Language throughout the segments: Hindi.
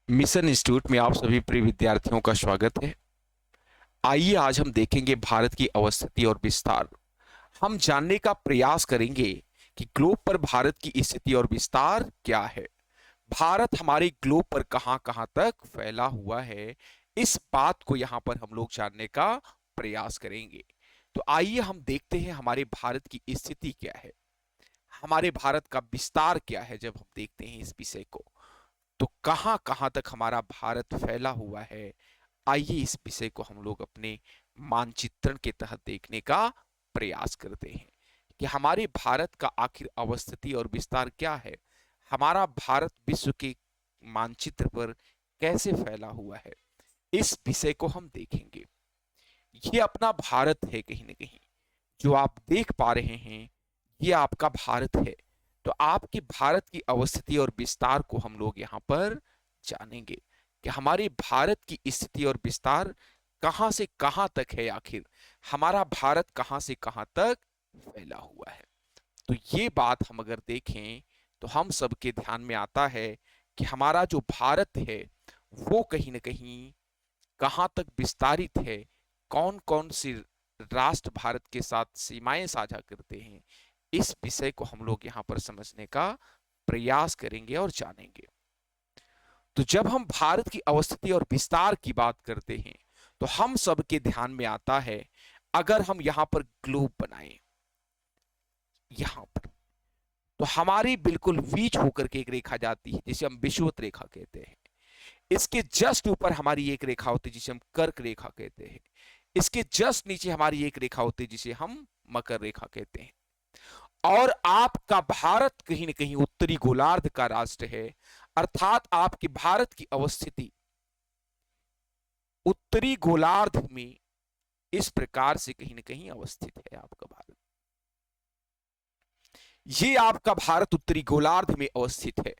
मिशन इंस्टीट्यूट में आप सभी प्रिय विद्यार्थियों का स्वागत है। आइए आज हम देखेंगे भारत की अवस्थिति और विस्तार। हम जानने का प्रयास करेंगे कि ग्लोब पर भारत की स्थिति और विस्तार क्या है। भारत हमारे ग्लोब पर कहां कहां तक फैला हुआ है, इस बात को यहां पर हम लोग जानने का प्रयास करेंगे। तो आइए हम देखते हैं हमारे भारत की स्थिति क्या है, हमारे भारत का विस्तार क्या है। जब हम देखते हैं इस विषय को, तो कहां कहां तक हमारा भारत फैला हुआ है, आइए इस विषय को हम लोग अपने मानचित्रण के तहत देखने का प्रयास करते हैं कि हमारे भारत का आखिर अवस्थिति और विस्तार क्या है। हमारा भारत विश्व के मानचित्र पर कैसे फैला हुआ है, इस विषय को हम देखेंगे। ये अपना भारत है, कहीं ना कहीं जो आप देख पा रहे हैं ये आपका भारत है। तो आपके भारत की अवस्थिति और विस्तार को हम लोग यहाँ पर जानेंगे कि हमारे भारत की स्थिति और विस्तार कहां से कहां तक है, आखिर हमारा भारत कहां से कहां तक फैला हुआ है। तो ये बात हम अगर देखें तो हम सबके ध्यान में आता है कि हमारा जो भारत है वो कहीं ना कहीं कहां तक विस्तारित है, कौन कौन से राष्ट्र भारत के साथ सीमाएं साझा करते हैं। इस विषय को हम लोग यहाँ पर समझने का प्रयास करेंगे और जानेंगे। तो जब हम भारत की अवस्थिति और विस्तार की बात करते हैं तो हम सबके ध्यान में आता है, अगर हम यहाँ पर ग्लोब बनाएं यहाँ पर, तो हमारी बिल्कुल बीच होकर के एक रेखा जाती है जिसे हम विषुवत रेखा कहते हैं। इसके जस्ट ऊपर हमारी एक रेखा होती है जिसे हम कर्क रेखा कहते हैं। इसके जस्ट नीचे हमारी एक रेखा होती है जिसे हम मकर रेखा कहते हैं। और आपका भारत कहीं ना कहीं उत्तरी गोलार्ध का राष्ट्र है, अर्थात आपके भारत की अवस्थिति उत्तरी गोलार्ध में इस प्रकार से कहीं ना कहीं अवस्थित है आपका भारत। ये आपका भारत उत्तरी गोलार्ध में अवस्थित है।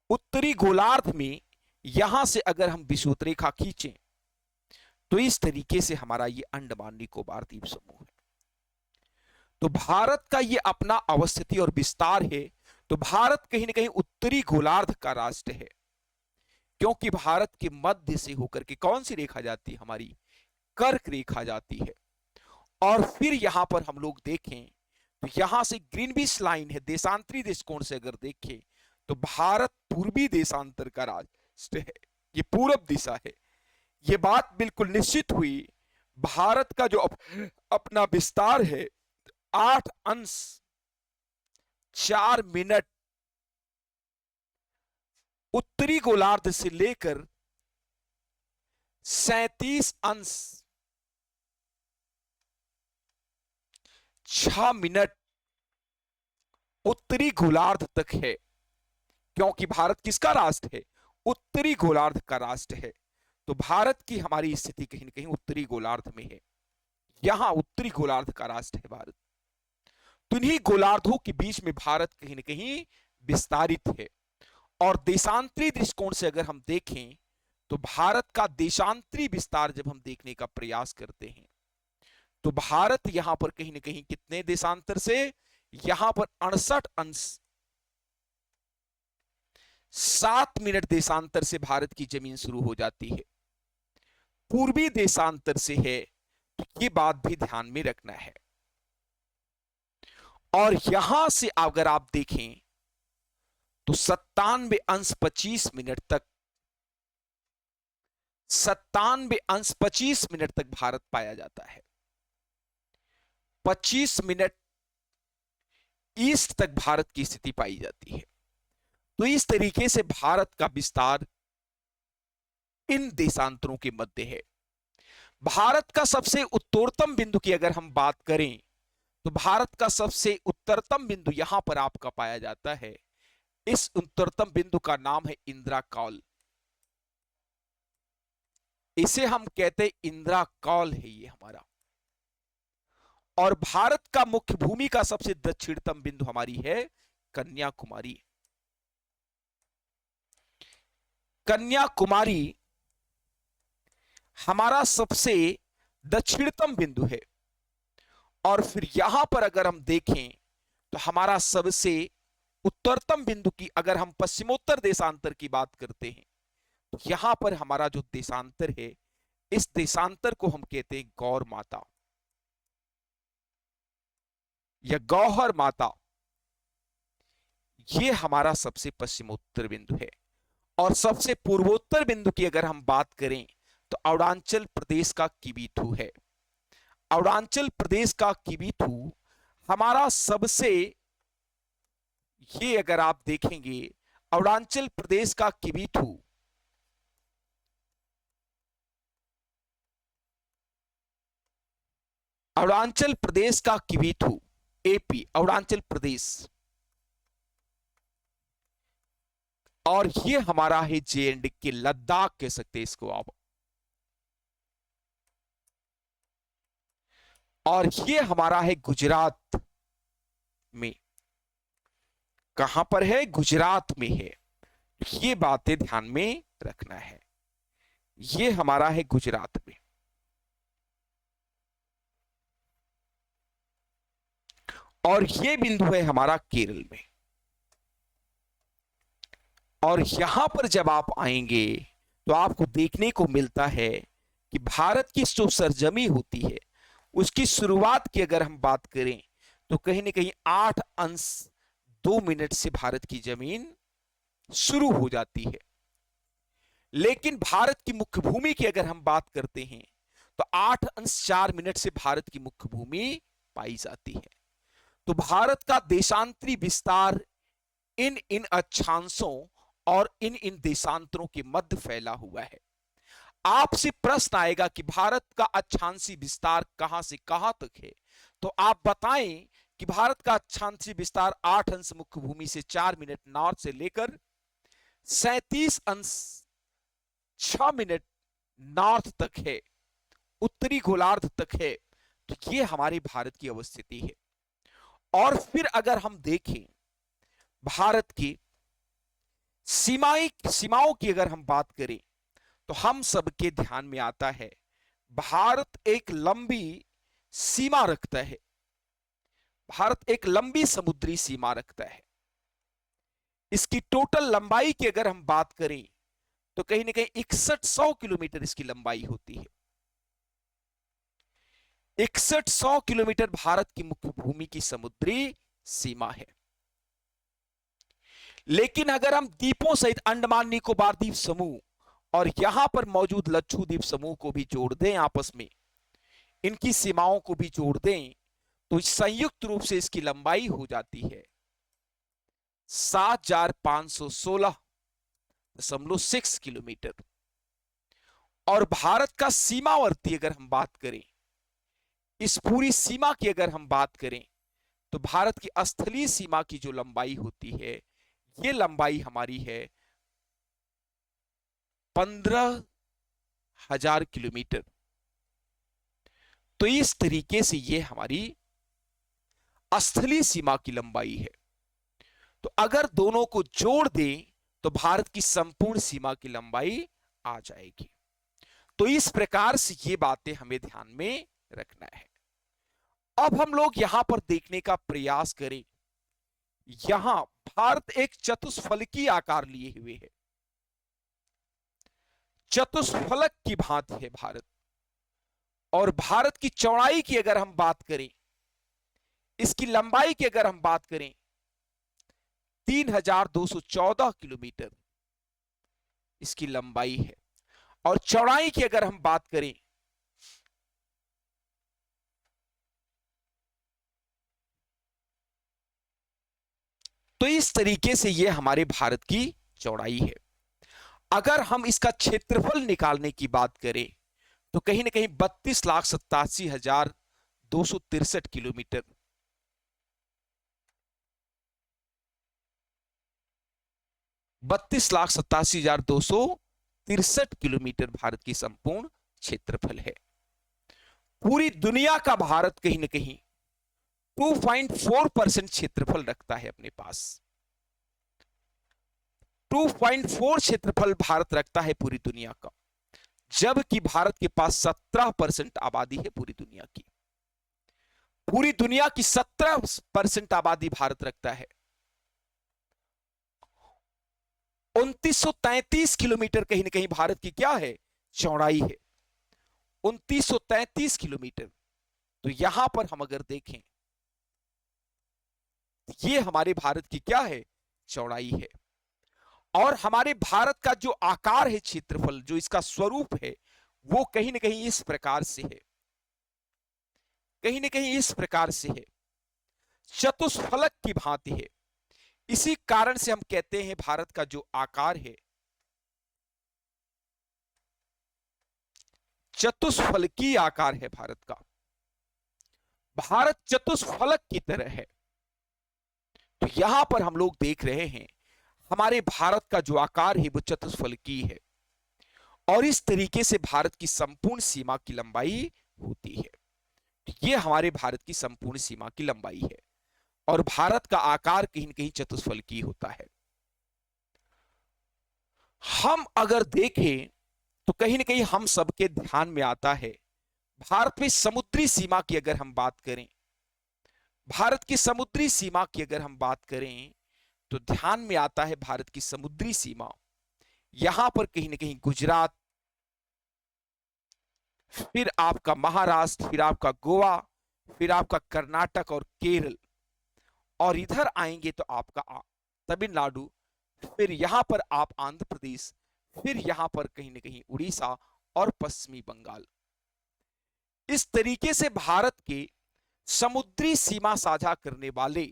उत्तरी गोलार्ध में यहां से अगर हम विषुवत रेखा खींचें तो इस तरीके से हमारा ये अंडमान निकोबार द्वीप समूह है। तो भारत का ये अपना अवस्थिति और विस्तार है। तो भारत कहीं ना कहीं उत्तरी गोलार्ध का राष्ट्र है, क्योंकि भारत के मध्य से होकर के कौन सी रेखा जाती है, हमारी कर्क रेखा जाती है। और फिर यहां पर हम लोग देखें तो यहां से ग्रीनविच लाइन है, देशांतरी दृष्टिकोण से अगर देखें तो भारत पूर्वी देशांतर का राष्ट्र है, ये पूरब दिशा है। ये बात बिल्कुल निश्चित हुई। भारत का जो अपना विस्तार है 8 अंश 4 मिनट उत्तरी गोलार्ध से लेकर 37 अंश 6 मिनट उत्तरी गोलार्ध तक है। क्योंकि भारत किसका राष्ट्र है, उत्तरी गोलार्ध का राष्ट्र है। तो भारत की हमारी स्थिति कहीं ना कहीं उत्तरी गोलार्ध में है, यहां उत्तरी गोलार्ध का राष्ट्र है भारत। तो इन्हीं गोलार्धों के बीच में भारत कहीं ना कहीं विस्तारित है। और देशांतरी दृष्टिकोण से अगर हम देखें तो भारत का देशांतरी विस्तार जब हम देखने का प्रयास करते हैं तो भारत यहां पर कहीं ना कहीं कितने देशांतर से, यहां पर 68 अंश 7 मिनट देशांतर से भारत की जमीन शुरू हो जाती है, पूर्वी देशांतर से है। तो ये बात भी ध्यान में रखना है। और यहां से अगर आप देखें तो 97 अंश 25 मिनट तक, 97 अंश 25 मिनट तक भारत पाया जाता है। 25 मिनट ईस्ट तक भारत की स्थिति पाई जाती है। तो इस तरीके से भारत का विस्तार इन देशांतरों के मध्य है। भारत का सबसे उत्तरतम बिंदु की अगर हम बात करें तो भारत का सबसे उत्तरतम बिंदु यहां पर आपका पाया जाता है। इस उत्तरतम बिंदु का नाम है इंदिरा कौल। इसे हम कहते हैं इंदिरा कौल है ये हमारा। और भारत का मुख्य भूमि का सबसे दक्षिणतम बिंदु हमारी है कन्याकुमारी। कन्याकुमारी हमारा सबसे दक्षिणतम बिंदु है। और फिर यहां पर अगर हम देखें तो हमारा सबसे उत्तरतम बिंदु की अगर हम पश्चिमोत्तर देशांतर की बात करते हैं तो यहां पर हमारा जो देशांतर है, इस देशांतर को हम कहते हैं गौर माता या गौहर माता। ये हमारा सबसे पश्चिमोत्तर बिंदु है। और सबसे पूर्वोत्तर बिंदु की अगर हम बात करें तो अरुणाचल प्रदेश का किबीथू है। अरुणाचल प्रदेश का किबीथू हमारा सबसे, ये अगर आप देखेंगे अरुणाचल प्रदेश का किबीथू अरुणाचल प्रदेश का किबीथू एपी अरुणाचल प्रदेश, और ये हमारा है जे एंड के लद्दाख कह सकते हैं इसको आप। और ये हमारा है गुजरात में। कहां पर है? गुजरात में है। ये बातें ध्यान में रखना है। ये हमारा है गुजरात में। और ये बिंदु है हमारा केरल में। और यहां पर जब आप आएंगे तो आपको देखने को मिलता है कि भारत की जो सरजमी होती है उसकी शुरुआत की अगर हम बात करें तो कहीं ना कहीं 8 अंश 2 मिनट से भारत की जमीन शुरू हो जाती है। लेकिन भारत की मुख्य भूमि की अगर हम बात करते हैं तो 8 अंश 4 मिनट से भारत की मुख्य भूमि पाई जाती है। तो भारत का देशांतरी विस्तार इन इन अक्षांशों और इन इन देशांतरों के मध्य फैला हुआ है। आपसे प्रश्न आएगा कि भारत का अक्षांशी विस्तार कहां से कहां तक है, तो आप बताएं कि भारत का अक्षांशी विस्तार 8 अंश मुख्य भूमि से 4 मिनट नॉर्थ से लेकर 37 अंश 6 मिनट नॉर्थ तक है, उत्तरी गोलार्ध तक है। तो ये हमारे भारत की अवस्थिति है। और फिर अगर हम देखें भारत की सीमाओं की अगर हम बात करें तो हम सबके ध्यान में आता है भारत एक लंबी सीमा रखता है। भारत एक लंबी समुद्री सीमा रखता है। इसकी टोटल लंबाई की अगर हम बात करें तो कहीं ना कहीं 6100 किलोमीटर इसकी लंबाई होती है। 6100 किलोमीटर भारत की मुख्य भूमि की समुद्री सीमा है। लेकिन अगर हम द्वीपों सहित अंडमान निकोबार द्वीप समूह और यहां पर मौजूद लक्षद्वीप द्वीप समूह को भी जोड़ दें, आपस में इनकी सीमाओं को भी जोड़ दें, तो संयुक्त रूप से इसकी लंबाई हो जाती है 7516.6 किलोमीटर। और भारत का सीमावर्ती अगर हम बात करें, इस पूरी सीमा की अगर हम बात करें तो भारत की स्थलीय सीमा की जो लंबाई होती है, ये लंबाई हमारी है 15,000 किलोमीटर। तो इस तरीके से ये हमारी स्थलीय सीमा की लंबाई है। तो अगर दोनों को जोड़ दें तो भारत की संपूर्ण सीमा की लंबाई आ जाएगी। तो इस प्रकार से ये बातें हमें ध्यान में रखना है। अब हम लोग यहां पर देखने का प्रयास करें, यहां भारत एक चतुष्फलकीय आकार लिए हुए है। चतुष्फलक की भांति है भारत। और भारत की चौड़ाई की अगर हम बात करें, इसकी लंबाई की अगर हम बात करें 3214 किलोमीटर इसकी लंबाई है। और चौड़ाई की अगर हम बात करें तो इस तरीके से यह हमारे भारत की चौड़ाई है। अगर हम इसका क्षेत्रफल निकालने की बात करें तो कहीं ना कहीं 32,87,263 किलोमीटर, 32,87,263 किलोमीटर भारत की संपूर्ण क्षेत्रफल है। पूरी दुनिया का भारत कहीं ना कहीं 2.4% क्षेत्रफल रखता है अपने पास। 2.4 क्षेत्रफल भारत रखता है पूरी दुनिया का, जबकि भारत के पास 17% आबादी है पूरी दुनिया की। पूरी दुनिया की 17% आबादी भारत रखता है। 2933 किलोमीटर कहीं ना कहीं भारत की क्या है, चौड़ाई है, 2933 किलोमीटर। तो यहां पर हम अगर देखें, ये हमारे भारत की क्या है, चौड़ाई है। और हमारे भारत का जो आकार है, क्षेत्रफल, जो इसका स्वरूप है, वो कहीं ना कहीं इस प्रकार से है, कहीं ना कहीं इस प्रकार से है, चतुष्फलक की भांति है। इसी कारण से हम कहते हैं भारत का जो आकार है, चतुष्फलकीय आकार है भारत का। भारत चतुष्फलक की तरह है। तो यहां पर हम लोग देख रहे हैं हमारे भारत का जो आकार है वो चतुष्फलकीय है, और इस तरीके से भारत की संपूर्ण सीमा की लंबाई होती है। ये हमारे भारत की संपूर्ण सीमा की लंबाई है, और भारत का आकार कहीं न कहीं चतुष्फलकीय होता है। हम अगर देखें तो कहीं ना कहीं हम सबके ध्यान में आता है, भारत में समुद्री सीमा की अगर हम बात करें, भारत की समुद्री सीमा की अगर हम बात करें, तो ध्यान में आता है भारत की समुद्री सीमा। यहां पर कहीं ना कहीं गुजरात, फिर आपका महाराष्ट्र, फिर आपका गोवा, फिर आपका कर्नाटक और केरल, और इधर आएंगे तो आपका तमिलनाडु, फिर यहां पर आप आंध्र प्रदेश, फिर यहां पर कहीं ना कहीं उड़ीसा और पश्चिमी बंगाल। इस तरीके से भारत के समुद्री सीमा साझा करने वाले,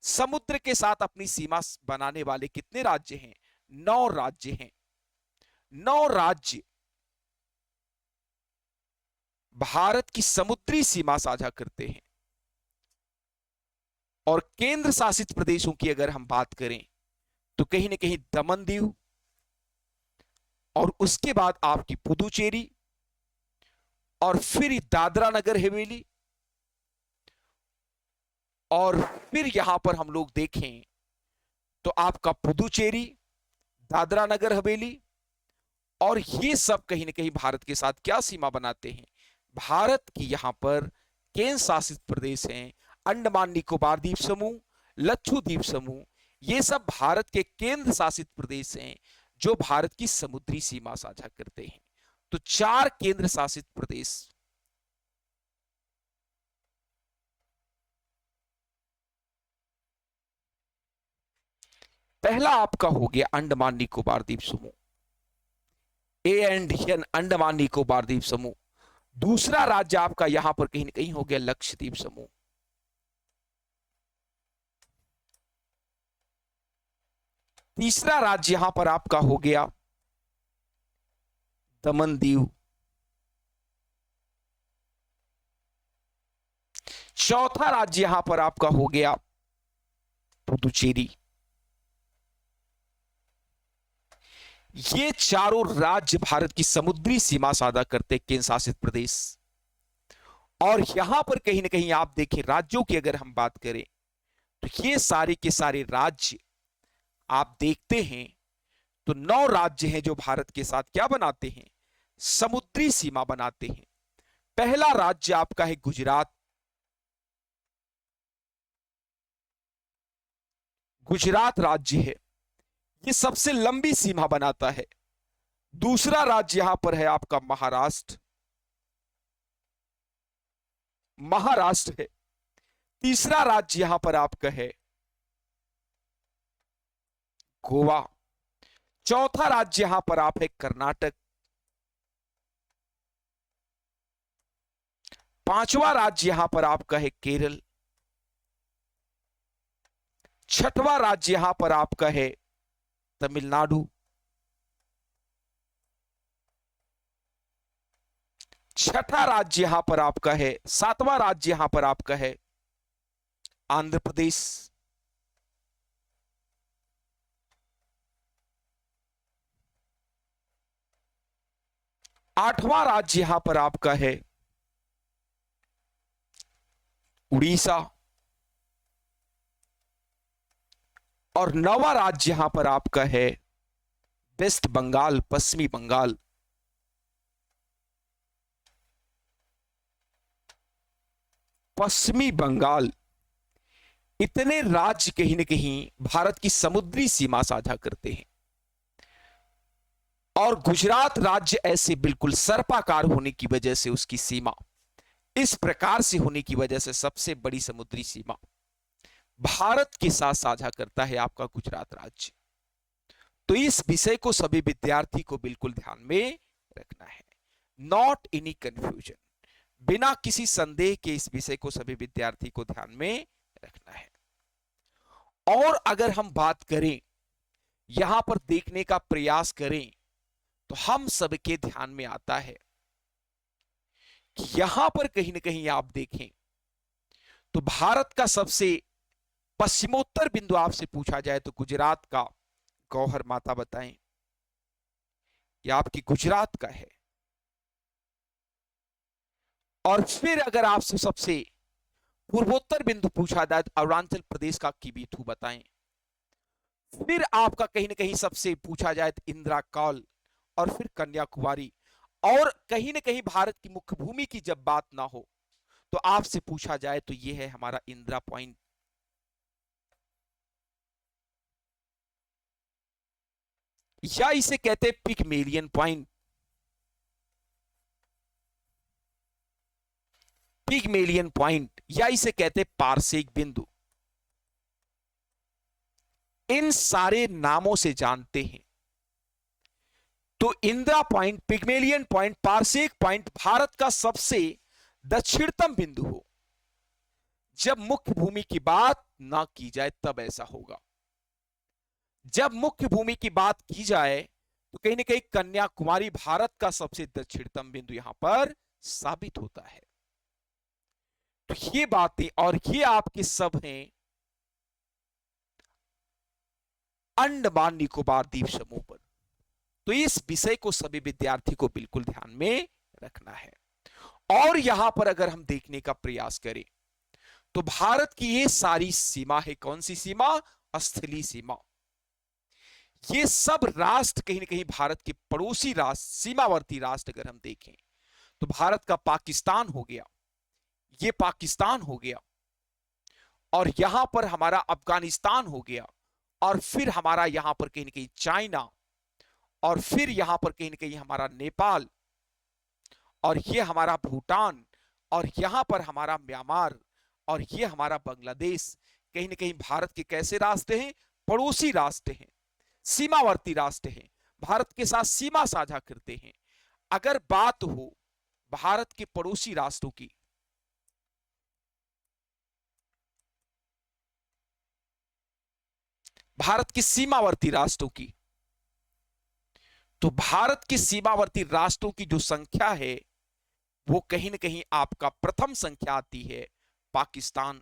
समुद्र के साथ अपनी सीमा बनाने वाले कितने राज्य हैं, 9 राज्य हैं। 9 राज्य भारत की समुद्री सीमा साझा करते हैं। और केंद्र शासित प्रदेशों की अगर हम बात करें तो कहीं ना कहीं दमन दीव, और उसके बाद आपकी पुदुचेरी, और फिर दादरा नगर हवेली, और फिर यहां पर हम लोग देखें तो आपका पुदुचेरी, दादरा नगर हवेली, और ये सब कहीं ना कहीं भारत के साथ क्या सीमा बनाते हैं, भारत की यहां पर केंद्र शासित प्रदेश हैं। अंडमान निकोबार द्वीप समूह, लक्षद्वीप समूह, ये सब भारत के केंद्र शासित प्रदेश हैं जो भारत की समुद्री सीमा साझा करते हैं। तो 4 केंद्र शासित प्रदेश, पहला आपका हो गया अंडमान निकोबार द्वीप समूह, एएनडीएन, अंडमान निकोबार द्वीप समूह। दूसरा राज्य आपका यहां पर कहीं ना कहीं हो गया लक्षद्वीप समूह। तीसरा राज्य यहां पर आपका हो गया दमन दीव। चौथा राज्य यहां पर आपका हो गया पुदुचेरी। ये चारों राज्य भारत की समुद्री सीमा साझा करते केंद्र शासित प्रदेश। और यहां पर कहीं ना कहीं आप देखें, राज्यों की अगर हम बात करें तो ये सारे के सारे राज्य आप देखते हैं तो 9 राज्य हैं जो भारत के साथ क्या बनाते हैं, समुद्री सीमा बनाते हैं। पहला राज्य आपका है गुजरात। गुजरात राज्य है, ये सबसे लंबी सीमा बनाता है। दूसरा राज्य यहां पर है आपका महाराष्ट्र। महाराष्ट्र है। तीसरा राज्य यहां पर आपका है गोवा। चौथा राज्य यहां पर आप है कर्नाटक। पांचवा राज्य यहां पर आपका है केरल। छठवां राज्य यहां पर आपका है तमिलनाडु। छठा राज्य यहां पर आपका है, सातवां राज्य यहां पर आपका है आंध्र प्रदेश। आठवां राज्य यहां पर आपका है उड़ीसा। और 9वां राज्य यहां पर आपका है वेस्ट बंगाल, पश्चिमी बंगाल। पश्चिमी बंगाल। इतने राज्य कहीं ना कहीं भारत की समुद्री सीमा साझा करते हैं। और गुजरात राज्य ऐसे बिल्कुल सर्पाकार होने की वजह से उसकी सीमा इस प्रकार से होने की वजह से सबसे बड़ी समुद्री सीमा भारत के साथ साझा करता है आपका गुजरात राज्य। तो इस विषय को सभी विद्यार्थी को बिल्कुल ध्यान में रखना है, नॉट एनी कंफ्यूजन, बिना किसी संदेह के इस विषय को सभी विद्यार्थी को ध्यान में रखना है। और अगर हम बात करें, यहां पर देखने का प्रयास करें, तो हम सबके ध्यान में आता है कि यहां पर कहीं ना कहीं आप देखें तो भारत का सबसे पश्चिमोत्तर बिंदु आपसे पूछा जाए तो गुजरात का गौहर माता बताएं, यह आपकी गुजरात का है। और फिर अगर आपसे सबसे पूर्वोत्तर बिंदु पूछा जाए तो अरुणाचल प्रदेश का किबीथू बताएं। फिर आपका कहीं ना कहीं सबसे पूछा जाए तो इंदिरा कॉल, और फिर कन्याकुमारी। और कहीं ना कहीं भारत की मुख्य भूमि की जब बात ना हो तो आपसे पूछा जाए तो यह है हमारा इंदिरा पॉइंट, या इसे कहते हैं पिगमेलियन पॉइंट। पिगमेलियन पॉइंट या इसे कहते हैं पारसेक बिंदु। इन सारे नामों से जानते हैं तो Indira point, Pygmalion point, parsec point Bharat का सबसे दक्षिणतम बिंदु हो। जब मुख्य भूमि की बात ना की जाए तब ऐसा होगा। जब मुख्य भूमि की बात की जाए तो कहीं ना कहीं कन्याकुमारी भारत का सबसे दक्षिणतम बिंदु यहां पर साबित होता है। तो ये बातें और ये आपके सब हैं अंडमान निकोबार द्वीप समूह पर। तो इस विषय को सभी विद्यार्थी को बिल्कुल ध्यान में रखना है। और यहां पर अगर हम देखने का प्रयास करें तो भारत की ये सारी सीमा है, कौन सी सीमा? स्थलीय सीमा। ये सब राष्ट्र कहीं ना कहीं भारत के पड़ोसी राष्ट्र, सीमावर्ती राष्ट्र अगर हम देखें तो भारत का पाकिस्तान हो गया, ये पाकिस्तान हो गया, और यहां पर हमारा अफगानिस्तान हो गया, और फिर हमारा यहां पर कहीं ना कहीं चाइना, और फिर यहां पर कहीं ना कहीं हमारा नेपाल, और ये हमारा भूटान, और यहां पर हमारा म्यांमार, और ये हमारा बांग्लादेश। कहीं ना कहीं भारत के कैसे रास्ते हैं? पड़ोसी रास्ते हैं, सीमावर्ती रास्ते हैं, भारत के साथ सीमा साझा करते हैं। अगर बात हो भारत के पड़ोसी राष्ट्रों की, भारत के सीमावर्ती राष्ट्रों की, तो भारत के सीमावर्ती राष्ट्रों की जो संख्या है वो कहीं ना कहीं आपका प्रथम संख्या आती है पाकिस्तान,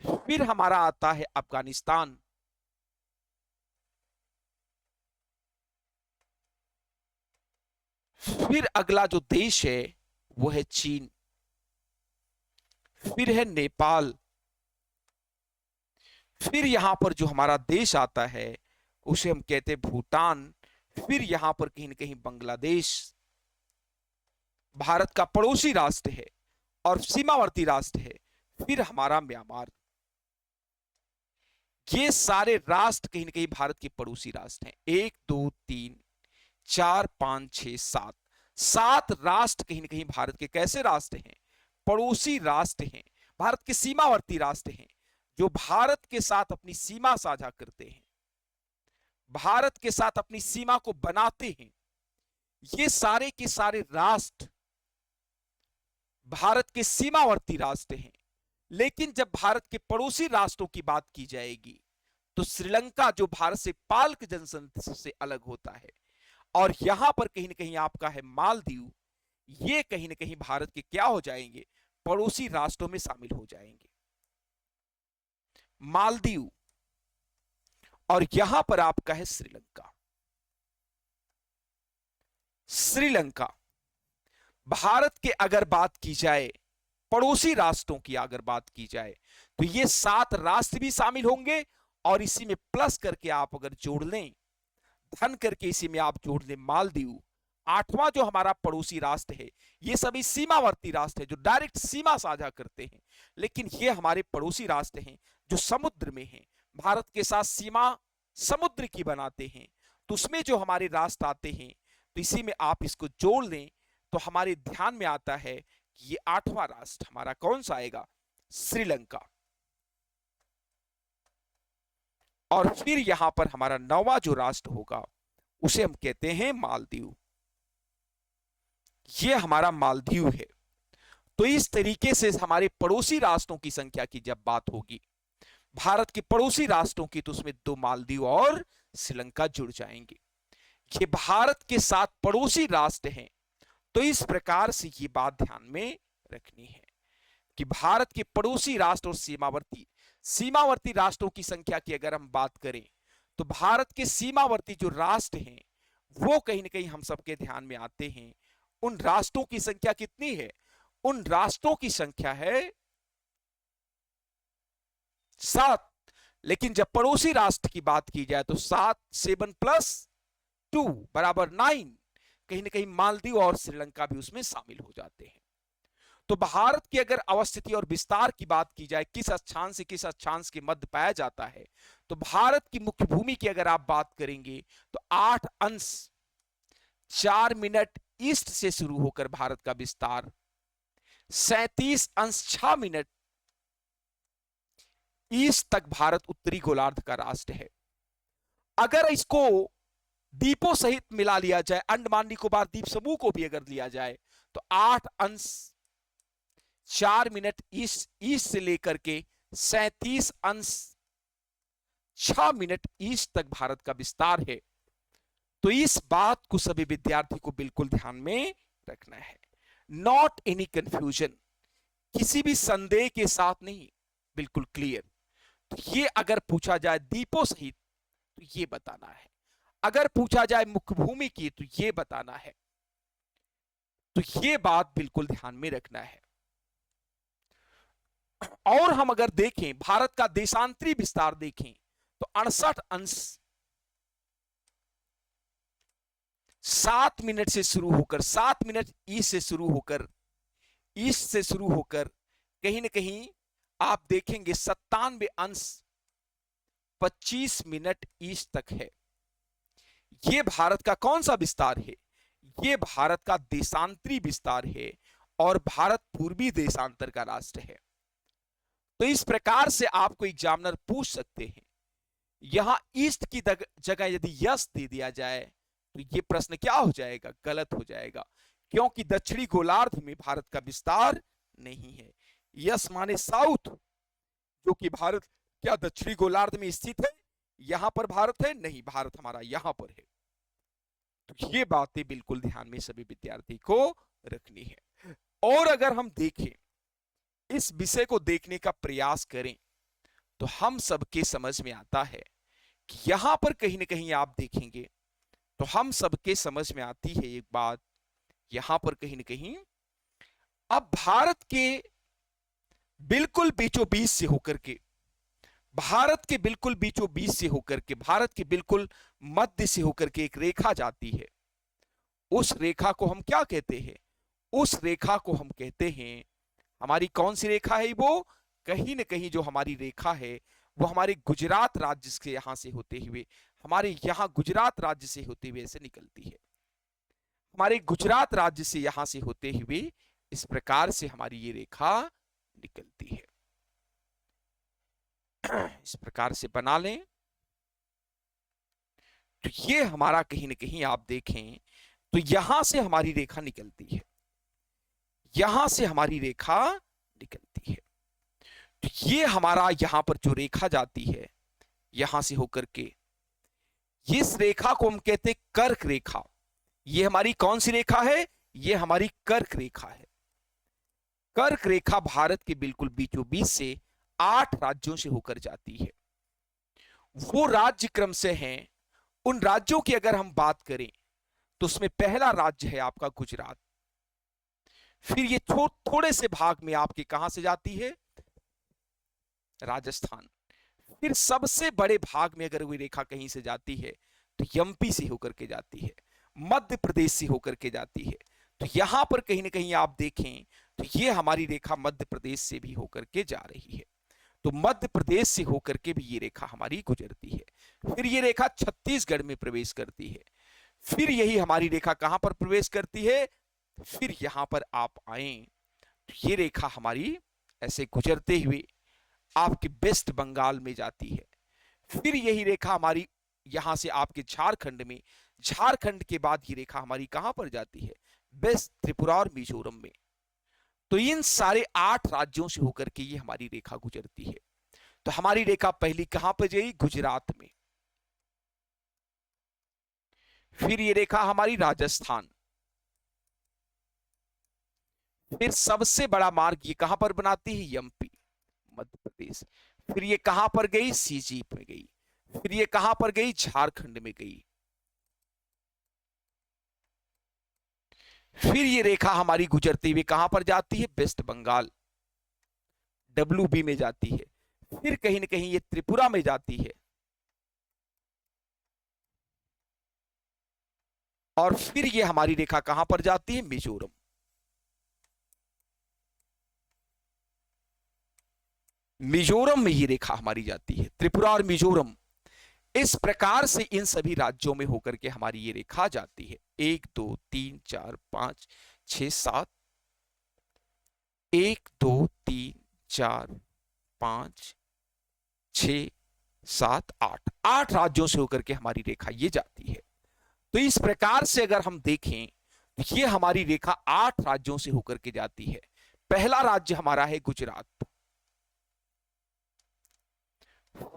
फिर हमारा आता है अफगानिस्तान, फिर अगला जो देश है वो है चीन, फिर है नेपाल, फिर यहां पर जो हमारा देश आता है उसे हम कहते हैं भूटान, फिर यहां पर कहीं ना कहीं बांग्लादेश भारत का पड़ोसी राष्ट्र है और सीमावर्ती राष्ट्र है, फिर हमारा म्यांमार। ये सारे राष्ट्र कहीं ना कहीं भारत के पड़ोसी राष्ट्र हैं। 1 2 3 4 5 6 7, 7 राष्ट्र कहीं ना कहीं भारत के कैसे राष्ट्र हैं? पड़ोसी राष्ट्र हैं, भारत के सीमावर्ती राष्ट्र हैं, जो भारत के साथ अपनी सीमा साझा करते हैं, भारत के साथ अपनी सीमा को बनाते हैं। ये सारे के सारे राष्ट्र भारत के सीमावर्ती राष्ट्र हैं। लेकिन जब भारत के पड़ोसी राष्ट्रों की बात की जाएगी तो श्रीलंका जो भारत से पाल्क जनसंधि से अलग होता है, और यहां पर कहीं ना कहीं आपका है मालदीव, ये कहीं ना कहीं भारत के क्या हो जाएंगे? पड़ोसी राष्ट्रों में शामिल हो जाएंगे, मालदीव। और यहां पर आपका है श्रीलंका। श्रीलंका भारत के अगर बात की जाए, पड़ोसी राष्ट्रों की अगर बात की जाए, तो ये 7 राष्ट्र भी शामिल होंगे, और इसी में प्लस करके आप अगर जोड़ लें, धन करके इसी में आप जोड़ लें मालदीव, 8वां जो हमारा पड़ोसी राष्ट्र है। ये सभी सीमावर्ती राष्ट्र है जो डायरेक्ट सीमा साझा करते हैं, लेकिन ये हमारे पड़ोसी राष्ट्र हैं जो समुद्र में हैं, भारत के साथ सीमा समुद्र की बनाते हैं, तो उसमें जो हमारे राष्ट्र आते हैं, तो इसी में आप इसको जोड़ लें तो हमारे ध्यान में आता है कि ये 8वां राष्ट्र हमारा कौन सा आएगा, श्रीलंका। और फिर यहां पर हमारा 9वां जो राष्ट्र होगा उसे हम कहते हैं मालदीव। ये हमारा मालदीव है। तो इस तरीके से हमारे पड़ोसी राष्ट्रों की संख्या की जब बात होगी, भारत के पड़ोसी राष्ट्रों की, तो उसमें 2 मालदीव और श्रीलंका जुड़ जाएंगे। ये भारत के 7 पड़ोसी राष्ट्र हैं। तो इस प्रकार से ये बात ध्यान में रखनी है कि भारत के पड़ोसी राष्ट्र और सीमावर्ती राष्ट्रों की संख्या की अगर हम बात करें, तो भारत के सीमावर्ती जो राष्ट्र हैं वो कहीं ना कहीं हम सबके ध्यान में आते हैं। उन राष्ट्रों की संख्या कितनी है, उन राष्ट्रों की संख्या है 7। लेकिन जब पड़ोसी राष्ट्र की बात की जाए तो 7 7 + 2 = 9। कहीं ना कहीं मालदीव और श्रीलंका भी उसमें शामिल हो जाते हैं। तो भारत की अगर अवस्थिति और विस्तार की बात की जाए, किस अक्षांश से किस अक्षांश के मध्य पाया जाता है, तो भारत की मुख्य भूमि की अगर आप बात करेंगे तो 8 अंश 4 मिनट ईस्ट से शुरू होकर भारत का विस्तार 37 अंश 6 मिनट ईस्ट तक भारत उत्तरी गोलार्ध का राष्ट्र है। अगर इसको द्वीपों सहित मिला लिया जाए, अंडमान निकोबार द्वीप समूह को भी अगर लिया जाए, तो 8 अंश 4 मिनट ईस्ट से लेकर के 37 अंश 6 मिनट ईस्ट तक भारत का विस्तार है। तो इस बात को सभी विद्यार्थी को बिल्कुल ध्यान में रखना है। नॉट एनी कंफ्यूजन, किसी भी संदेह के साथ नहीं, बिल्कुल क्लियर। तो ये अगर पूछा जाए द्वीपों सहित तो ये बताना है, अगर पूछा जाए मुख्य भूमि की तो ये बताना है। तो ये बात बिल्कुल ध्यान में रखना है। और हम अगर देखें भारत का देशांतरी विस्तार देखें तो 68 अंश 7 मिनट से शुरू होकर 7 मिनट ईस्ट से शुरू होकर कहीं ना कहीं आप देखेंगे 97 अंश 25 मिनट ईस्ट तक है। यह भारत का कौन सा विस्तार है, यह भारत का देशांतरी विस्तार है और भारत पूर्वी देशांतर का राष्ट्र है। तो इस प्रकार से आपको एग्जामिनर पूछ सकते हैं, यहां ईस्ट की जगह यदि यस दे दिया जाए तो यह प्रश्न क्या हो जाएगा, गलत हो जाएगा, क्योंकि दक्षिणी गोलार्ध में भारत का विस्तार नहीं है। यस माने साउथ, जो कि भारत क्या दक्षिणी गोलार्ध में स्थित है, यहां पर भारत है नहीं, भारत हमारा यहां पर है। तो ये बातें बिल्कुल ध्यान में सभी विद्यार्थी को रखनी है। और अगर हम देखें, इस विषय को देखने का प्रयास करें, तो हम सबके समझ में आता है कि यहां पर कहीं ना कहीं आप देखेंगे तो हम सबके समझ में आती है एक बात, यहां पर कहीं ना कहीं अब भारत के बिल्कुल बीचों बीच से होकर के, भारत के बिल्कुल बीचों बीच से होकर के, भारत के बिल्कुल मध्य से होकर के एक रेखा जाती है। उस रेखा को हम क्या कहते हैं, उस रेखा को हम कहते हैं, हमारी कौन सी रेखा है वो, कहीं ना कहीं जो हमारी रेखा है वो हमारे गुजरात राज्य से यहां से होते हुए, हमारे यहां गुजरात राज्य से होते हुए ऐसे निकलती है। हमारे गुजरात राज्य से यहां से होते हुए इस प्रकार से हमारी ये रेखा निकलती है। इस प्रकार से बना लें। तो ये हमारा कहीं ना कहीं आप देखें तो यहां से हमारी रेखा निकलती है, यहां से हमारी रेखा निकलती है। तो ये हमारा यहां पर जो रेखा जाती है यहां से होकर के, इस रेखा को हम कहते हैं कर्क रेखा। ये हमारी कौन सी रेखा है, ये हमारी कर्क रेखा है। कर्क रेखा भारत के बिल्कुल बीचों बीच से 8 राज्यों से होकर जाती है। वो राज्य क्रम से हैं, उन राज्यों की अगर हम बात करें तो उसमें पहला राज्य है आपका गुजरात। फिर ये थोड़े से भाग में आपके कहां से जाती है, राजस्थान। फिर सबसे बड़े भाग में अगर कोई रेखा कहीं से जाती है तो एमपी से होकर के जाती है, मध्य प्रदेश से होकर के जाती है। तो यहां पर कहीं ना कहीं आप देखें तो ये हमारी रेखा मध्य प्रदेश से भी होकर के जा रही है। तो मध्य प्रदेश से होकर के भी ये रेखा हमारी गुजरती है। फिर ये रेखा छत्तीसगढ़ में प्रवेश करती है। फिर यही हमारी रेखा कहां पर प्रवेश करती है, फिर यहां पर आप आए तो ये रेखा हमारी ऐसे गुजरते हुए आपके वेस्ट बंगाल में जाती है। फिर यही रेखा हमारी यहां से आपके झारखंड में, झारखंड के बाद ये रेखा हमारी कहां पर जाती है, वेस्ट त्रिपुरा और मिजोरम में। तो इन सारे 8 राज्यों से होकर के ये हमारी रेखा गुजरती है। तो हमारी रेखा पहली कहां पर गई, गुजरात में। फिर ये रेखा हमारी राजस्थान। फिर सबसे बड़ा मार्ग ये कहां पर बनाती है, एमपी, मध्य प्रदेश। फिर ये कहां पर गई, सीजी में गई। फिर ये कहां पर गई, झारखंड में गई। फिर ये रेखा हमारी गुजरती हुई कहां पर जाती है, वेस्ट बंगाल, डब्ल्यूबी में जाती है। फिर कहीं ना कहीं ये त्रिपुरा में जाती है और फिर ये हमारी रेखा कहां पर जाती है, मिजोरम। मिजोरम में ये रेखा हमारी जाती है, त्रिपुरा और मिजोरम। इस प्रकार से इन सभी राज्यों में होकर के हमारी ये रेखा जाती है। 1 2 3 4 5 6 7, 1 2 3 4 5 6 7 8, 8 राज्यों से होकर के हमारी रेखा ये जाती है। तो इस प्रकार से अगर हम देखें तो ये हमारी रेखा 8 राज्यों से होकर के जाती है। पहला राज्य हमारा है गुजरात।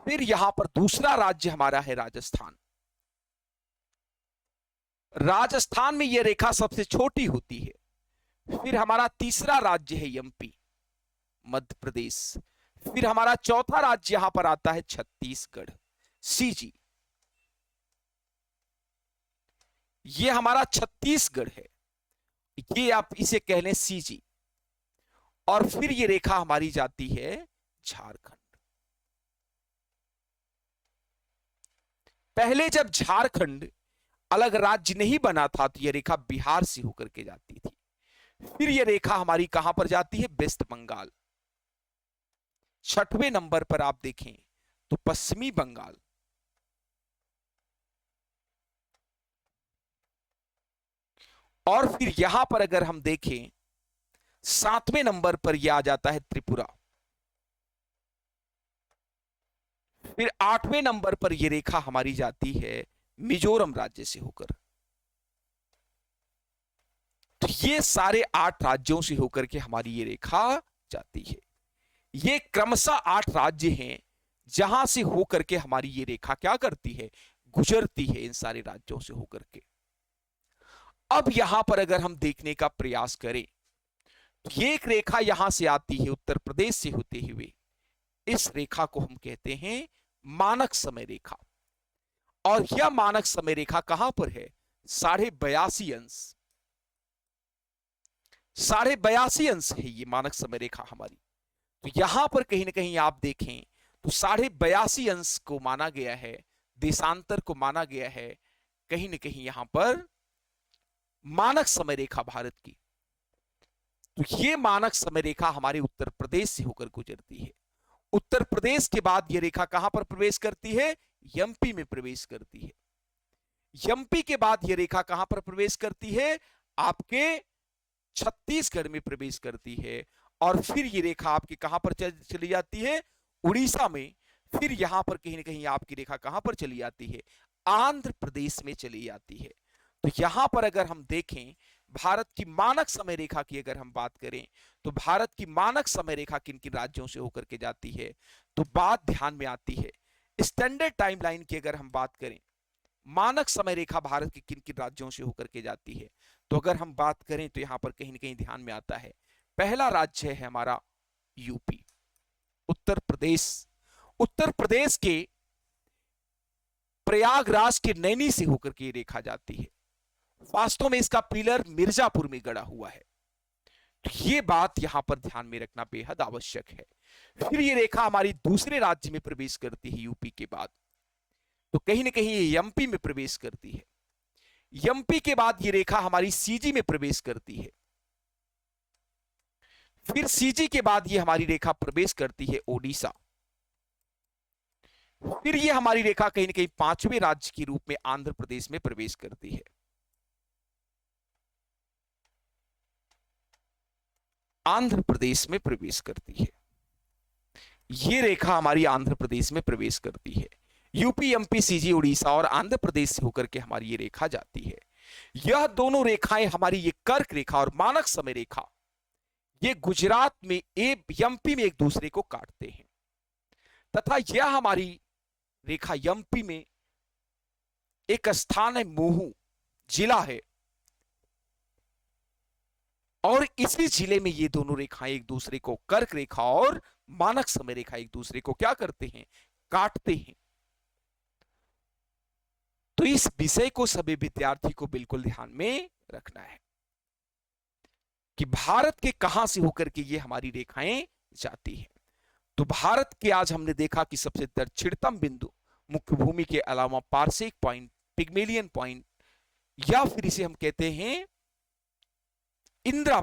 फिर यहां पर दूसरा राज्य हमारा है राजस्थान। राजस्थान में यह रेखा सबसे छोटी होती है। फिर हमारा तीसरा राज्य है एमपी, मध्य प्रदेश। फिर हमारा चौथा राज्य यहां पर आता है छत्तीसगढ़, सीजी। ये हमारा छत्तीसगढ़ है, ये आप इसे कह लें सीजी। और फिर ये रेखा हमारी जाती है झारखंड। पहले जब झारखंड अलग राज्य नहीं बना था तो यह रेखा बिहार से होकर के जाती थी। फिर यह रेखा हमारी कहां पर जाती है, वेस्ट बंगाल। 6वें नंबर पर आप देखें तो पश्चिमी बंगाल। और फिर यहां पर अगर हम देखें 7वें नंबर पर यह आ जाता है त्रिपुरा। फिर 8वें नंबर पर यह रेखा हमारी जाती है मिजोरम राज्य से होकर। तो ये सारे 8 राज्यों से होकर के हमारी ये रेखा जाती है। ये क्रमशः 8 राज्य हैं जहां से होकर के हमारी ये रेखा क्या करती है, गुजरती है इन सारे राज्यों से होकर के। अब यहां पर अगर हम देखने का प्रयास करें तो ये एक रेखा यहां से आती है उत्तर प्रदेश से होते हुए। इस रेखा को हम कहते हैं मानक समय रेखा। और यह मानक समय रेखा कहां पर है, 82.5 अंश। 82.5 अंश है ये मानक समय रेखा हमारी। तो यहां पर कहीं ना कहीं आप देखें तो 82.5 अंश को माना गया है, देशांतर को माना गया है कहीं ना कहीं यहां पर मानक समय रेखा भारत की। तो ये मानक समय रेखा हमारे उत्तर प्रदेश से होकर गुजरती है। उत्तर प्रदेश के बाद यह रेखा कहां पर प्रवेश करती है, एमपी में प्रवेश करती है। एमपी के बाद यह रेखा कहां पर प्रवेश करती है, आपके छत्तीसगढ़ में प्रवेश करती है। और फिर यह रेखा आपकी कहां पर चली जाती है, उड़ीसा में। फिर यहां पर कहीं ना कहीं आपकी रेखा कहां पर चली जाती है, आंध्र प्रदेश में चली जाती है। तो यहां पर अगर हम देखें भारत की मानक समय रेखा की अगर हम बात करें तो भारत की मानक समय रेखा किन किन राज्यों से होकर के जाती है, तो बात ध्यान में आती है स्टैंडर्ड टाइमलाइन की अगर हम बात करें, मानक समय रेखा भारत के किन किन राज्यों से होकर के जाती है। तो अगर हम बात करें तो यहां पर कहीं ना कहीं ध्यान में आता है, पहला राज्य है हमारा यूपी, उत्तर प्रदेश। उत्तर प्रदेश के प्रयागराज के नैनी से होकर के रेखा जाती है। वास्तव में इसका पिलर मिर्जापुर में गड़ा हुआ है। तो ये बात यहां पर ध्यान में रखना बेहद आवश्यक है। फिर ये रेखा हमारी दूसरे राज्य में प्रवेश करती है यूपी के बाद, तो कहीं ना कहीं ये एमपी में प्रवेश करती है। एमपी के बाद ये रेखा हमारी सीजी में प्रवेश करती है। फिर सीजी के बाद ये हमारी रेखा प्रवेश करती है ओडिशा। फिर ये हमारी रेखा कहीं ना कहीं पांचवें राज्य के रूप में आंध्र प्रदेश में प्रवेश करती है। आंध्र प्रदेश में प्रवेश करती है। ये रेखा हमारी आंध्र प्रदेश में प्रवेश करती है। यूपी, एमपी, सीजी, उड़ीसा और आंध्र प्रदेश से होकर के हमारी ये रेखा जाती है। यह दोनों रेखाएं हमारी, ये कर्क रेखा और मानक समय रेखा, ये गुजरात में एमपी में एक दूसरे को काटते हैं, तथा यह हमारी रेखा एमपी में एक स्थान है, महू जिला है, और इसी जिले में ये दोनों रेखाएं एक दूसरे को, कर्क रेखा और मानक समय रेखा, एक दूसरे को क्या करते हैं, काटते हैं। तो इस विषय को सभी विद्यार्थी को बिल्कुल ध्यान में रखना है कि भारत के कहां से होकर के ये हमारी रेखाएं जाती हैं। तो भारत के आज हमने देखा कि सबसे दक्षिणतम बिंदु मुख्य भूमि के अलावा पार्सेक पॉइंट, पिग्मेलियन पॉइंट, या फिर इसे हम कहते हैं इंदिरा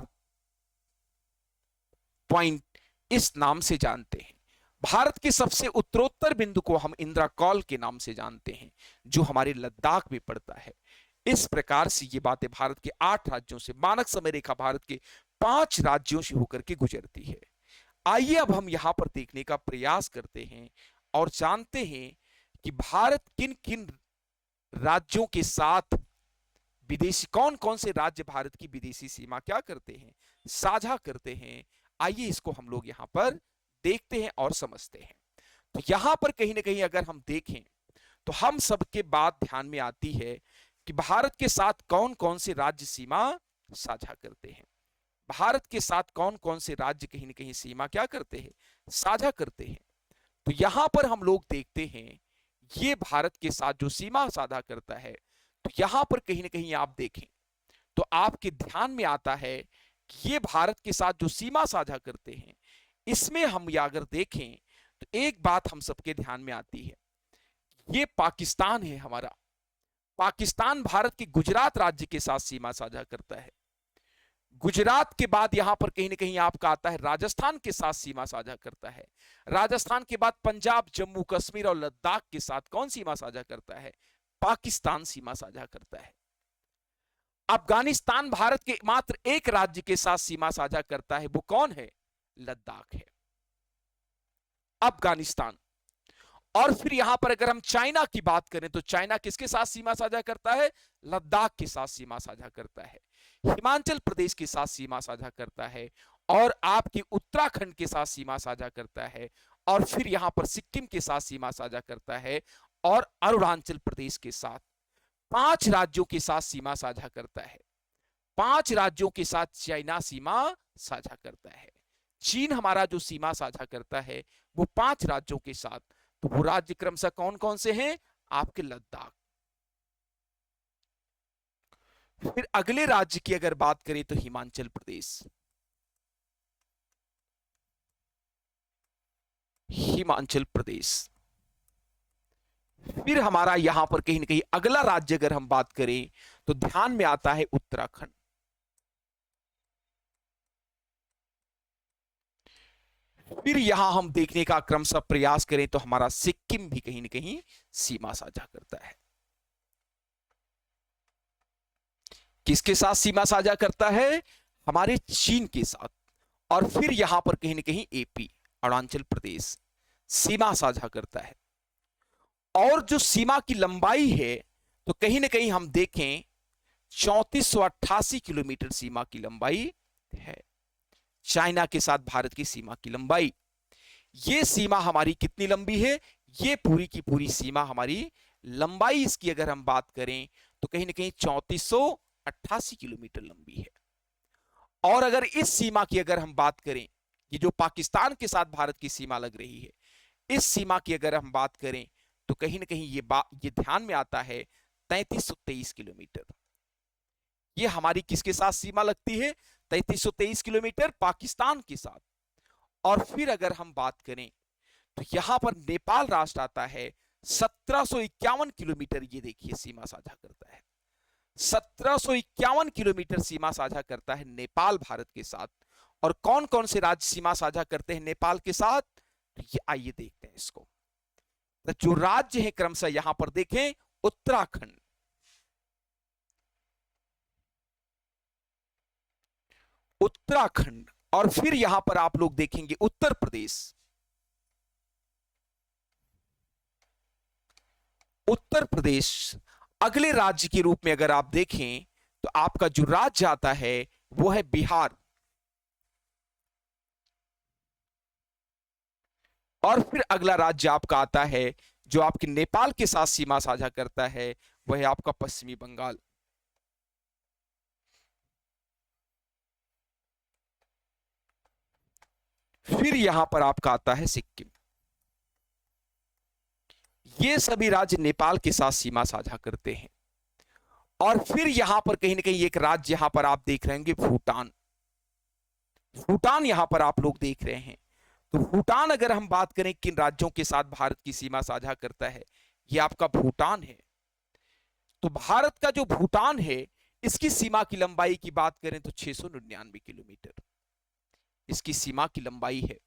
पॉइंट, इस नाम से जानते हैं। भारत के सबसे उत्तरोत्तर बिंदु को हम इंदिरा कॉल के नाम से जानते हैं, जो हमारे लद्दाख में पड़ता है। इस प्रकार से ये बातें भारत के 8 राज्यों से, मानक समय रेखा भारत के 5 राज्यों से होकर के गुजरती है। आइए अब हम यहां पर देखने का प्रयास करते हैं और जानते हैं कि भारत किन किन राज्यों के साथ विदेशी, कौन कौन से राज्य भारत की विदेशी सीमा क्या करते हैं, साझा करते हैं। आइए इसको हम लोग यहां पर देखते हैं और समझते हैं। तो यहां पर कहीं ना कहीं अगर हम देखें तो हम सबके बात ध्यान में आती है कि भारत के साथ कौन कौन से राज्य सीमा साझा करते हैं। भारत के साथ कौन कौन से राज्य कहीं ना कहीं सीमा क्या करते हैं, साझा करते हैं। तो यहां पर हम लोग देखते हैं ये भारत के साथ जो सीमा साझा करता है, तो यहां पर कहीं ना कहीं आप देखें तो आपके ध्यान में आता है कि ये भारत के साथ जो सीमा साझा करते हैं, इसमें हम या अगर देखें तो एक बात हम सबके ध्यान में आती है, ये पाकिस्तान है हमारा। पाकिस्तान भारत के गुजरात राज्य के साथ सीमा साझा करता है। गुजरात के बाद यहां पर कहीं ना कहीं आपका आता है राजस्थान के साथ सीमा साझा करता है। राजस्थान के बाद पंजाब, जम्मू कश्मीर और लद्दाख के साथ कौन सीमा साझा करता है, पाकिस्तान सीमा साझा करता है। अफगानिस्तान भारत के मात्र एक राज्य के साथ सीमा साझा करता है, वो कौन है, लद्दाख है, अफगानिस्तान। और फिर यहां पर अगर हम चाइना की बात करें तो चाइना किसके साथ सीमा साझा करता है, लद्दाख के साथ सीमा साझा करता है। हिमाचल प्रदेश के साथ सीमा साझा करता है, और आपकी उत्तराखंड के साथ सीमा साझा करता है, और फिर यहां पर सिक्किम के साथ सीमा साझा करता है, और अरुणाचल प्रदेश के साथ। 5 राज्यों के साथ सीमा साझा करता है। 5 राज्यों के साथ चाइना सीमा साझा करता है। चीन हमारा जो सीमा साझा करता है वो 5 राज्यों के साथ। तो वो राज्य क्रमशः कौन कौन से हैं, आपके लद्दाख। फिर अगले राज्य की अगर बात करें तो हिमाचल प्रदेश। हिमाचल प्रदेश। फिर हमारा यहां पर कहीं ना कहीं अगला राज्य अगर हम बात करें तो ध्यान में आता है उत्तराखंड। फिर यहां हम देखने का क्रमशः प्रयास करें तो हमारा सिक्किम भी कहीं ना कहीं सीमा साझा करता है। किसके साथ सीमा साझा करता है, हमारे चीन के साथ। और फिर यहां पर कहीं ना कहीं एपी, अरुणाचल प्रदेश सीमा साझा करता है। और जो सीमा की लंबाई है तो कहीं ना कहीं हम देखें 3488 किलोमीटर सीमा की लंबाई है। चाइना के साथ भारत की सीमा की लंबाई, ये सीमा हमारी कितनी लंबी है, ये पूरी की पूरी सीमा हमारी लंबाई इसकी अगर हम बात करें तो कहीं ना कहीं 3488 किलोमीटर लंबी है। और अगर इस सीमा की अगर हम बात करें, ये जो पाकिस्तान के साथ भारत की सीमा लग रही है, इस सीमा की अगर हम बात करें तो कहीं ना कहीं ये ध्यान में आता है 3323 किलोमीटर। ये हमारी किसके साथ सीमा लगती है, 3323 किलोमीटर पाकिस्तान के साथ। और फिर अगर हम बात करें तो यहां पर नेपाल राष्ट्र आता है, 1751 किलोमीटर ये देखिए सीमा साझा करता है। 1751 किलोमीटर सीमा साझा करता है नेपाल भारत के साथ। और कौन कौन से राज्य सीमा साझा करते हैं नेपाल के साथ, तो ये आइए देखते हैं इसको। तो जो राज्य है क्रमशः यहां पर देखें, उत्तराखंड, उत्तराखंड, और फिर यहां पर आप लोग देखेंगे उत्तर प्रदेश, उत्तर प्रदेश। अगले राज्य के रूप में अगर आप देखें तो आपका जो राज्य आता है वो है बिहार, और फिर अगला राज्य आपका आता है जो आपके नेपाल के साथ सीमा साझा करता है, वह है आपका पश्चिमी बंगाल। फिर यहां पर आपका आता है सिक्किम। ये सभी राज्य नेपाल के साथ सीमा साझा करते हैं। और फिर यहां पर कहीं ना कहीं एक राज्य यहां पर आप देख रहे होंगे, भूटान। भूटान यहां पर आप लोग देख रहे हैं। तो भूटान, अगर हम बात करें किन राज्यों के साथ भारत की सीमा साझा करता है, यह आपका भूटान है। तो भारत का जो भूटान है, इसकी सीमा की लंबाई की बात करें तो 699 किलोमीटर इसकी सीमा की लंबाई है।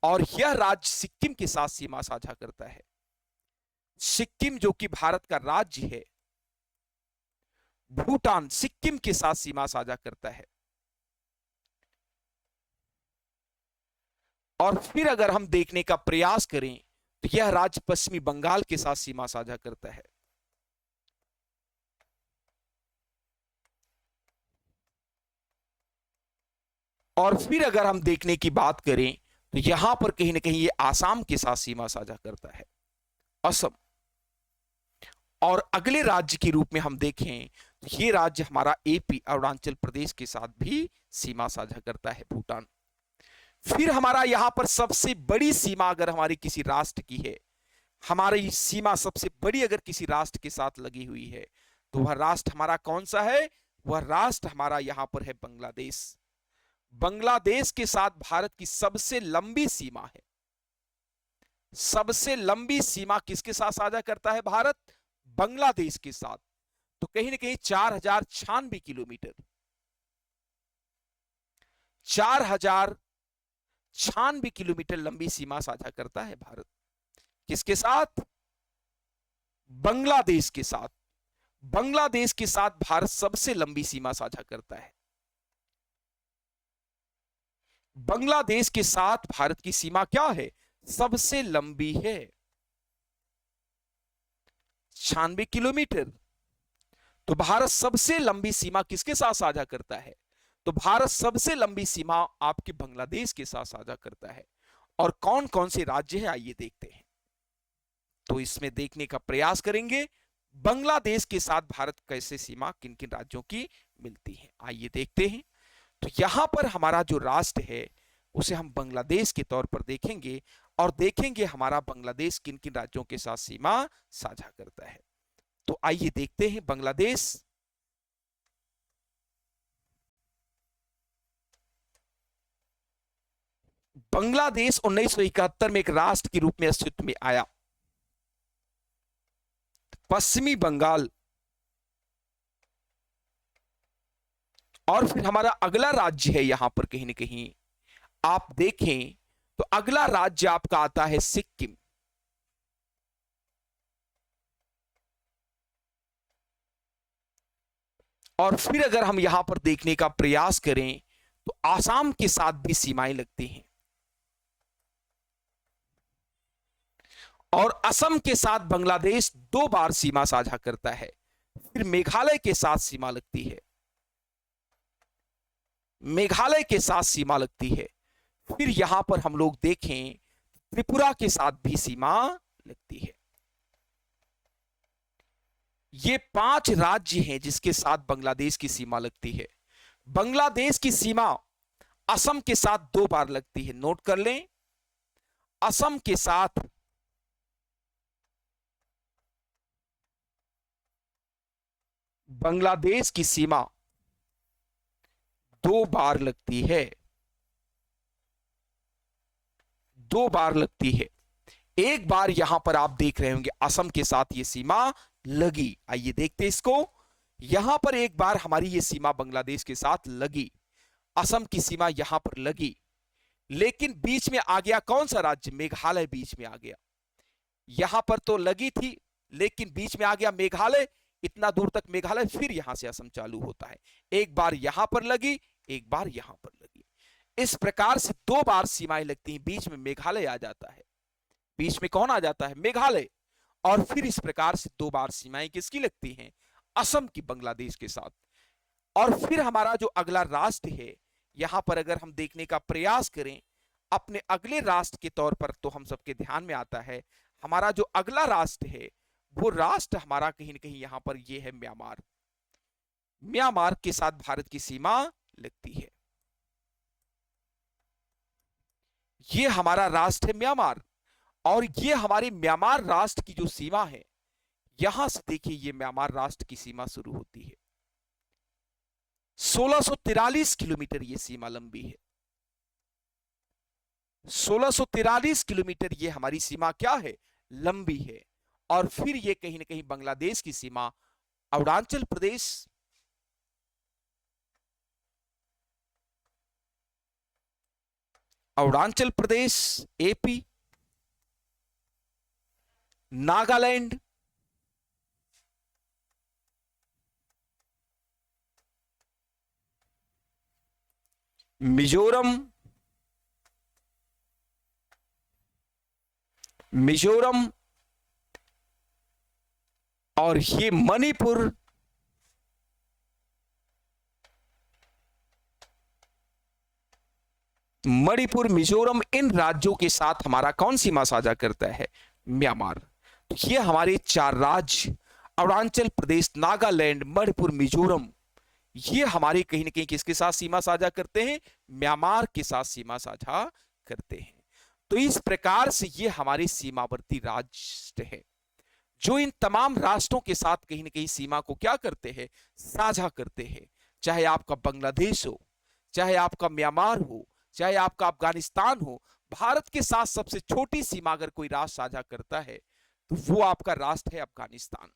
और यह राज्य सिक्किम के साथ सीमा साझा करता है। सिक्किम जो कि भारत का राज्य है, भूटान सिक्किम के साथ सीमा साझा करता है। और फिर अगर हम देखने का प्रयास करें तो यह राज्य पश्चिमी बंगाल के साथ सीमा साझा करता है। और फिर अगर हम देखने की बात करें तो यहां पर कहीं ना कहीं यह आसाम के साथ सीमा साझा करता है, असम। और अगले राज्य के रूप में हम देखें तो यह राज्य हमारा एपी, अरुणाचल प्रदेश के साथ भी सीमा साझा करता है, भूटान। फिर हमारा यहां पर सबसे बड़ी सीमा अगर हमारी किसी राष्ट्र की है, हमारी सीमा सबसे बड़ी अगर किसी राष्ट्र के साथ लगी हुई है, तो वह राष्ट्र हमारा कौन सा है? वह राष्ट्र हमारा यहां पर है बांग्लादेश। बांग्लादेश के साथ भारत की सबसे लंबी सीमा है। सबसे लंबी सीमा किसके साथ साझा करता है भारत? बांग्लादेश के साथ। तो कहीं ना कहीं 4096 किलोमीटर, 4096 किलोमीटर लंबी सीमा साझा करता है भारत। किसके साथ? बांग्लादेश के साथ। बांग्लादेश के साथ भारत सबसे लंबी सीमा साझा करता है। बांग्लादेश के साथ भारत की सीमा क्या है? सबसे लंबी है, 96 किलोमीटर। तो भारत सबसे लंबी सीमा किसके साथ साझा करता है? तो भारत सबसे लंबी सीमा आपके बांग्लादेश के साथ साझा करता है। और कौन कौन से राज्य हैं, आइए देखते हैं। तो इसमें देखने का प्रयास करेंगे बांग्लादेश के साथ भारत कैसे सीमा किन किन राज्यों की मिलती है। आइए देखते हैं। तो यहां पर हमारा जो राष्ट्र है उसे हम बांग्लादेश के तौर पर देखेंगे और देखेंगे हमारा बांग्लादेश किन किन राज्यों के साथ सीमा साझा करता है। तो आइए देखते हैं बांग्लादेश। बांग्लादेश 1971 में एक राष्ट्र के रूप में अस्तित्व में आया। पश्चिमी बंगाल। और फिर हमारा अगला राज्य है, यहां पर कहीं ना कहीं आप देखें तो अगला राज्य आपका आता है सिक्किम। और फिर अगर हम यहां पर देखने का प्रयास करें तो आसाम के साथ भी सीमाएं लगती हैं। और असम के साथ बांग्लादेश 2 बार सीमा साझा करता है। फिर मेघालय के साथ सीमा लगती है, मेघालय के साथ सीमा लगती है। फिर यहां पर हम लोग देखें त्रिपुरा के साथ भी सीमा लगती है। ये 5 राज्य हैं जिसके साथ बांग्लादेश की सीमा लगती है। बांग्लादेश की सीमा असम के साथ 2 बार लगती है, नोट कर लें। असम के साथ बांग्लादेश की सीमा 2 बार लगती है, 2 बार लगती है। एक बार यहां पर आप देख रहे होंगे असम के साथ ये सीमा लगी। आइए देखते हैं इसको। यहां पर एक बार हमारी ये सीमा बांग्लादेश के साथ लगी, असम की सीमा यहां पर लगी, लेकिन बीच में आ गया कौन सा राज्य? मेघालय बीच में आ गया। यहां पर तो लगी थी, लेकिन बीच में आ गया मेघालय, इतना दूर तक मेघालय, फिर यहां से असम चालू होता है। एक बार यहां पर लगी, एक बार यहां पर लगी। इस प्रकार से 2 बार सीमाएं लगती हैं, बीच में मेघालय आ जाता है। बीच में कौन आ जाता है? मेघालय। और फिर इस प्रकार से 2 बार सीमाएं किसकी लगती हैं? असम की, बांग्लादेश के साथ। और फिर हमारा जो अगला राष्ट्र है, यहां पर अगर हम देखने का प्रयास करें अपने अगले राष्ट्र के तौर पर, तो हम सबके ध्यान में आता है हमारा जो अगला राष्ट्र है, वो राष्ट्र हमारा कहीं ना कहीं यहां पर ये है म्यांमार। म्यांमार के साथ भारत की सीमा लगती है। ये हमारा राष्ट्र है म्यांमार, और ये हमारे म्यांमार राष्ट्र की जो सीमा है, यहां से देखिए ये म्यांमार राष्ट्र की सीमा शुरू होती है। 1643 किलोमीटर ये सीमा लंबी है। 1643 किलोमीटर ये हमारी सीमा क्या है? लंबी है। और फिर ये कहीं ना कहीं बांग्लादेश की सीमा, अरुणाचल प्रदेश, अरुणाचल प्रदेश, एपी, नागालैंड, मिजोरम, मिजोरम, और ये मणिपुर, मणिपुर, मिजोरम, इन राज्यों के साथ हमारा कौन सीमा साझा करता है? म्यांमार। तो ये हमारे 4 राज्य, अरुणाचल प्रदेश, नागालैंड, मणिपुर, मिजोरम, ये हमारे कहीं ना कहीं किसके साथ सीमा साझा करते हैं? म्यांमार के साथ सीमा साझा करते हैं। तो इस प्रकार से ये हमारे सीमावर्ती राष्ट्र है, जो इन तमाम राष्ट्रों के साथ कहीं ना कहीं सीमा को क्या करते हैं? साझा करते हैं। चाहे आपका बांग्लादेश हो, चाहे आपका म्यांमार हो, चाहे आपका अफगानिस्तान हो, भारत के साथ सबसे छोटी सीमा अगर कोई राष्ट्र साझा करता है, तो वो आपका राष्ट्र है अफगानिस्तान।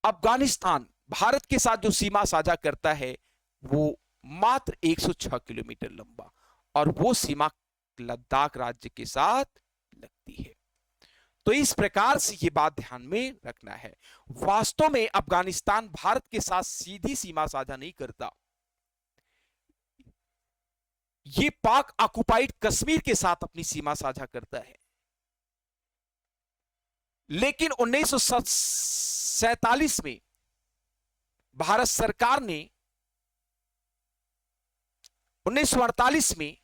अफगानिस्तान भारत के साथ जो सीमा साझा करता है, वो मात्र 106 किलोमीटर लंबा, और वो सीमा लद्दाख राज्य के साथ लगती है। तो इस प्रकार से ये बात ध्यान में रखना है। वास्तव में अफगानिस्तान भारत के साथ सीधी सीमा साझा नहीं करता, ये पाक ऑक्युपाइड कश्मीर के साथ अपनी सीमा साझा करता है। लेकिन 1947 में भारत सरकार ने 1948 में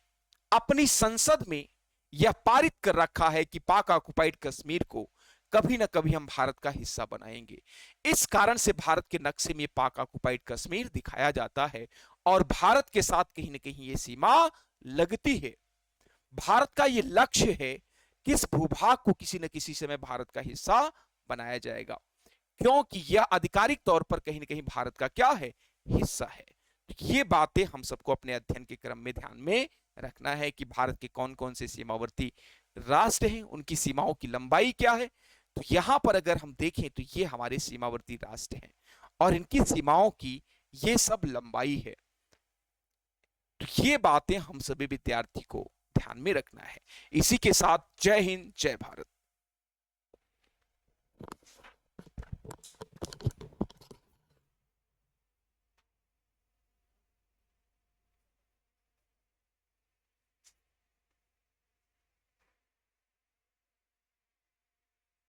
अपनी संसद में यह पारित कर रखा है कि पाक ऑक्युपाइड कश्मीर को कभी ना कभी हम भारत का हिस्सा बनाएंगे। इस कारण से भारत के नक्शे में पाक ऑक्युपाइड कश्मीर दिखाया जाता है, और भारत के साथ कहीं ना कहीं ये सीमा लगती है। भारत का ये लक्ष्य है कि इस भूभाग को किसी न किसी समय भारत का हिस्सा बनाया जाएगा, क्योंकि यह आधिकारिक तौर पर कहीं ना कहीं भारत का क्या है? हिस्सा है। ये बातें हम सबको अपने अध्ययन के क्रम में ध्यान में रखना है कि भारत के कौन कौन से सीमावर्ती राष्ट्र हैं, उनकी सीमाओं की लंबाई क्या है। तो यहां पर अगर हम देखें तो ये हमारे सीमावर्ती राष्ट्र हैं, और इनकी सीमाओं की ये सब लंबाई है। तो ये बातें हम सभी विद्यार्थी को ध्यान में रखना है। इसी के साथ जय हिंद, जय भारत।